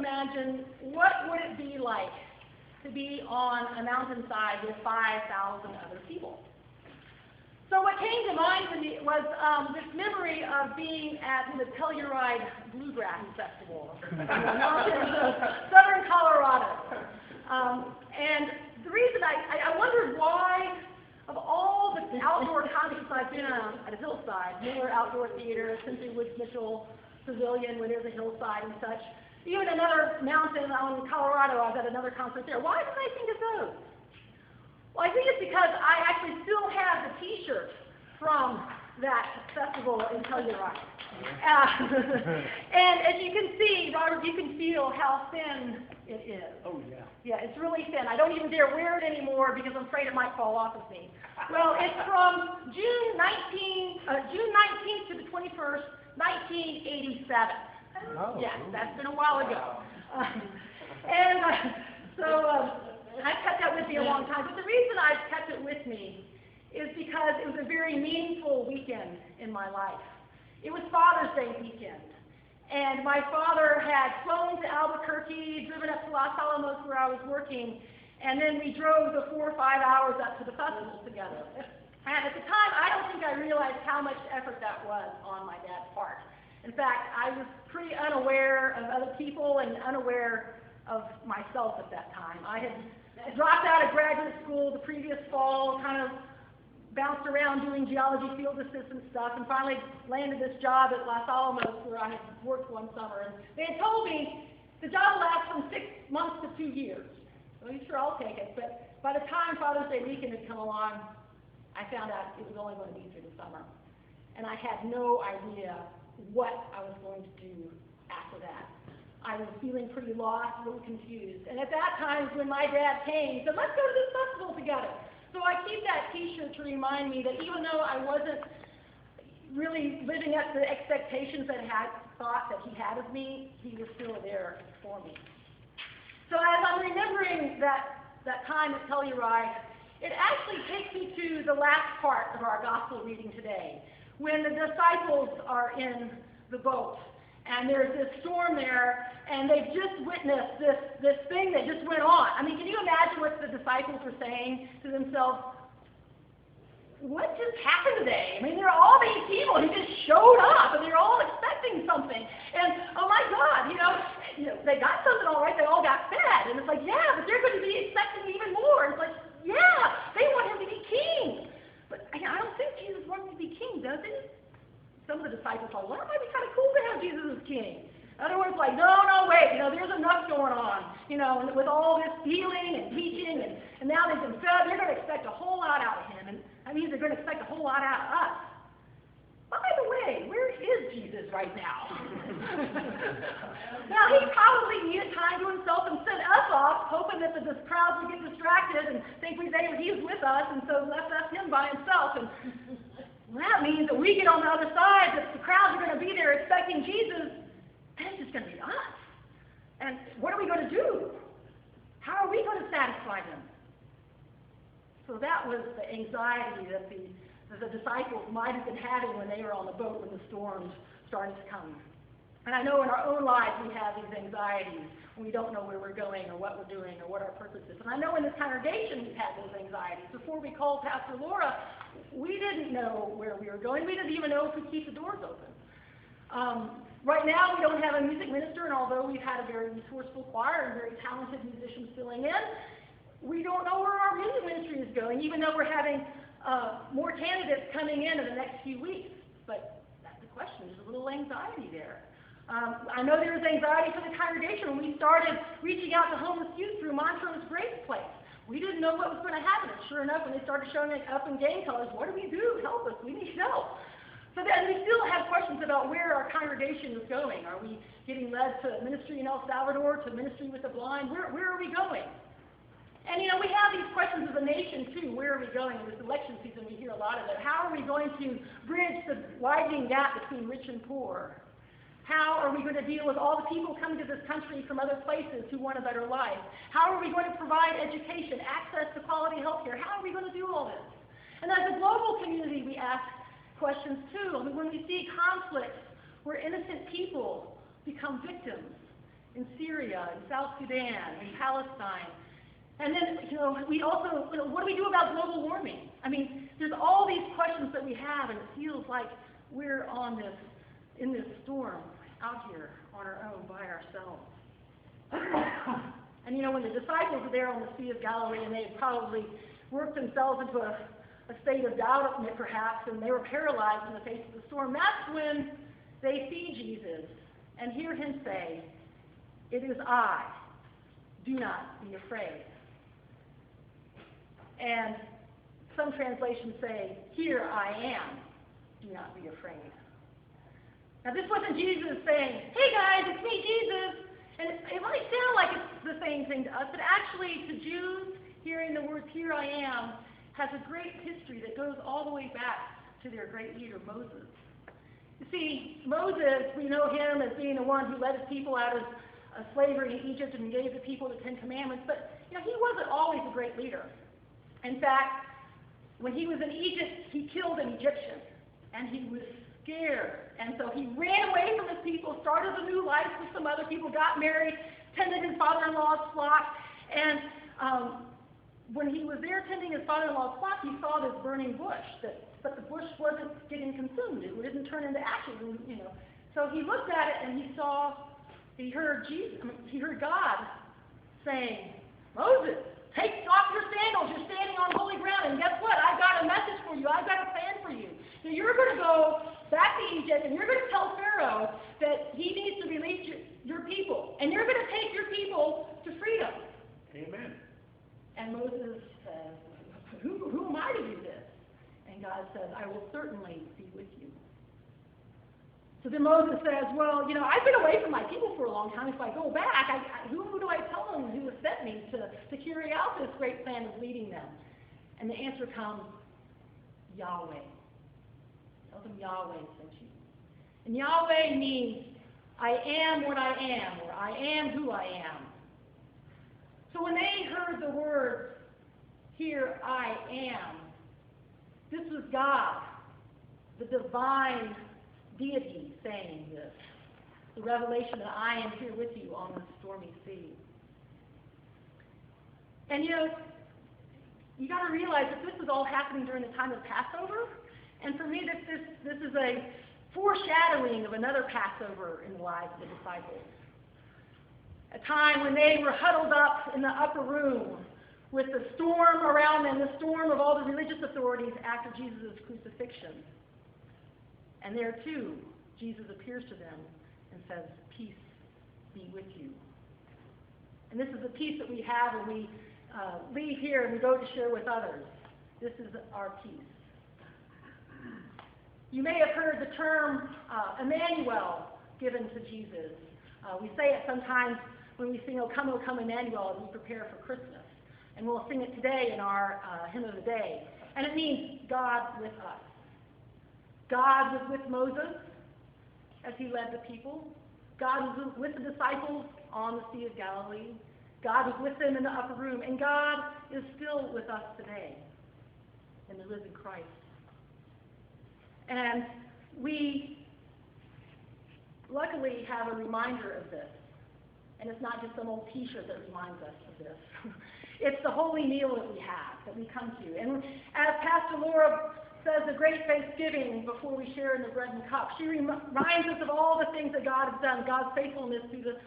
imagine what would it be like to be on a mountainside with 5,000 other people. So what came to mind to me was this memory of being at the Telluride Bluegrass Festival in the mountains of southern Colorado. And the reason I wondered why, of all the outdoor concerts I've been on at a hillside, Miller Outdoor Theater, Simply Woods Mitchell Pavilion, where there's a hillside and such, even another mountain out in Colorado, I was at another concert there. Why did I think of those? Well, I think it's because I actually still have the T-shirt from that festival in Telluride. And as you can see, Robert, you can feel how thin it is. Oh, yeah. Yeah, it's really thin. I don't even dare wear it anymore because I'm afraid it might fall off of me. Well, it's from June 19th to the 21st, 1987. Oh. Yes, that's been a while ago. I've kept that with me a long time. But the reason I've kept it with me is because it was a very meaningful weekend in my life. It was Father's Day weekend. And my father had flown to Albuquerque, driven up to Los Alamos where I was working, and then we drove the 4 or 5 hours up to the festival together. And at the time, I don't think I realized how much effort that was on my dad's part. In fact, I was pretty unaware of other people and unaware of myself at that time. I had dropped out of graduate school the previous fall, kind of bounced around doing geology field assistant stuff, and finally landed this job at Los Alamos where I had worked one summer. And they had told me the job lasts from 6 months to 2 years. Well, sure, I'll take it. But by the time Father's Day weekend had come along, I found out it was only going to be through the summer. And I had no idea what I was going to do after that. I was feeling pretty lost, a little confused. And at that time when my dad came, he said, let's go to this festival together. So I keep that T-shirt to remind me that even though I wasn't really living up to the expectations that I had thought that he had of me, he was still there for me. So as I'm remembering that time at Telluride, it actually takes me to the last part of our gospel reading today, when the disciples are in the boat. And there's this storm there, and they've just witnessed this thing that just went on. I mean, can you imagine what the disciples were saying to themselves? What just happened today? I mean, there are all these people who just showed up, and they're all expecting something. And, oh my God, you know, they got something all right, they all got fed. And it's like, yeah, but they're going to be expecting even more. It's like, yeah, they want him to be king. But I don't think Jesus wanted him to be king, does he? Some of the disciples thought, well, it might be kind of cool to have Jesus as king. In other words, like, no, wait, there's enough going on, with all this healing and teaching, and now they've been fed, they're going to expect a whole lot out of him, and that means they're going to expect a whole lot out of us. By the way, where is Jesus right now? Now, he probably needed time to himself and sent us off, hoping that the crowds would get distracted and think he was with us, and so left him by himself. And well, that means that we get on the other side, that the crowds are going to be there expecting Jesus, and it's just going to be us. And what are we going to do? How are we going to satisfy them? So that was the anxiety that the disciples might have been having when they were on the boat when the storms started to come. And I know in our own lives we have these anxieties when we don't know where we're going or what we're doing or what our purpose is. And I know in this congregation we've had those anxieties. Before we called Pastor Laura, we didn't know where we were going. We didn't even know if we'd keep the doors open. Right now we don't have a music minister, and although we've had a very resourceful choir and very talented musicians filling in, we don't know where our music ministry is going, even though we're having more candidates coming in the next few weeks. But that's the question. There's a little anxiety there. I know there was anxiety for the congregation when we started reaching out to homeless youth through Montrose Grace Place. We didn't know what was going to happen. And sure enough, when they started showing up in gang colors, what do we do? Help us. We need help. So then we still have questions about where our congregation is going. Are we getting led to ministry in El Salvador, to ministry with the blind? Where are we going? And we have these questions as a nation too. Where are we going? In this election season, we hear a lot of it. How are we going to bridge the widening gap between rich and poor? How are we going to deal with all the people coming to this country from other places who want a better life? How are we going to provide education, access to quality health care? How are we going to do all this? And as a global community, we ask questions too. I mean, when we see conflicts where innocent people become victims, in Syria, in South Sudan, in Palestine. And then, we also, what do we do about global warming? I mean, there's all these questions that we have, and it feels like we're in this storm out here on our own by ourselves. And when the disciples were there on the Sea of Galilee, and they had probably worked themselves into a state of doubt, perhaps, and they were paralyzed in the face of the storm, that's when they see Jesus and hear him say, "It is I, do not be afraid." And some translations say, "Here I am, do not be afraid." Now this wasn't Jesus saying, "Hey guys, it's me, Jesus." And it might sound like it's the same thing to us, but actually to Jews, hearing the words, "Here I am," has a great history that goes all the way back to their great leader, Moses. You see, Moses, we know him as being the one who led his people out of slavery in Egypt and gave the people the Ten Commandments, but he wasn't always a great leader. In fact, when he was in Egypt, he killed an Egyptian, and he was scared. And so he ran away from his people, started a new life with some other people, got married, tended his father-in-law's flock, and when he was there tending his father-in-law's flock, he saw this burning bush, but the bush wasn't getting consumed. It didn't turn into ashes, So he looked at it and he heard God saying, "Moses, take off your sandals. You're standing on holy ground. And guess what? I've got a message for you. I've got a plan for you. So you're going to go back to Egypt, and you're going to tell Pharaoh that he needs to release your people. And you're going to take your people to freedom." Amen. And Moses says, who am I to do this? And God says, "I will certainly be with you." So then Moses says, "Well, I've been away from my people for a long time. If I go back, who do I tell them who has sent me to carry out this great plan of leading them?" And the answer comes, Yahweh. Tell them Yahweh sent you. And Yahweh means, "I am what I am," or "I am who I am." So when they heard the words, "Here I am," this was God, the divine deity, saying this. The revelation that I am here with you on the stormy sea. And you got to realize that this is all happening during the time of Passover. And for me, this is a foreshadowing of another Passover in the lives of the disciples. A time when they were huddled up in the upper room with the storm around them, the storm of all the religious authorities after Jesus' crucifixion. And there too, Jesus appears to them and says, "Peace be with you." And this is the peace that we have when we leave here and we go to share with others. This is our peace. You may have heard the term Emmanuel given to Jesus. We say it sometimes when we sing, "O come, Emmanuel," as we prepare for Christmas. And we'll sing it today in our hymn of the day. And it means God with us. God was with Moses as he led the people. God was with the disciples on the Sea of Galilee. God was with them in the upper room. And God is still with us today in the risen Christ. And we luckily have a reminder of this. And it's not just some old t-shirt that reminds us of this. It's the holy meal that we have, that we come to. And as Pastor Laura says, the great Thanksgiving before we share in the bread and cup, she reminds us of all the things that God has done, God's faithfulness through the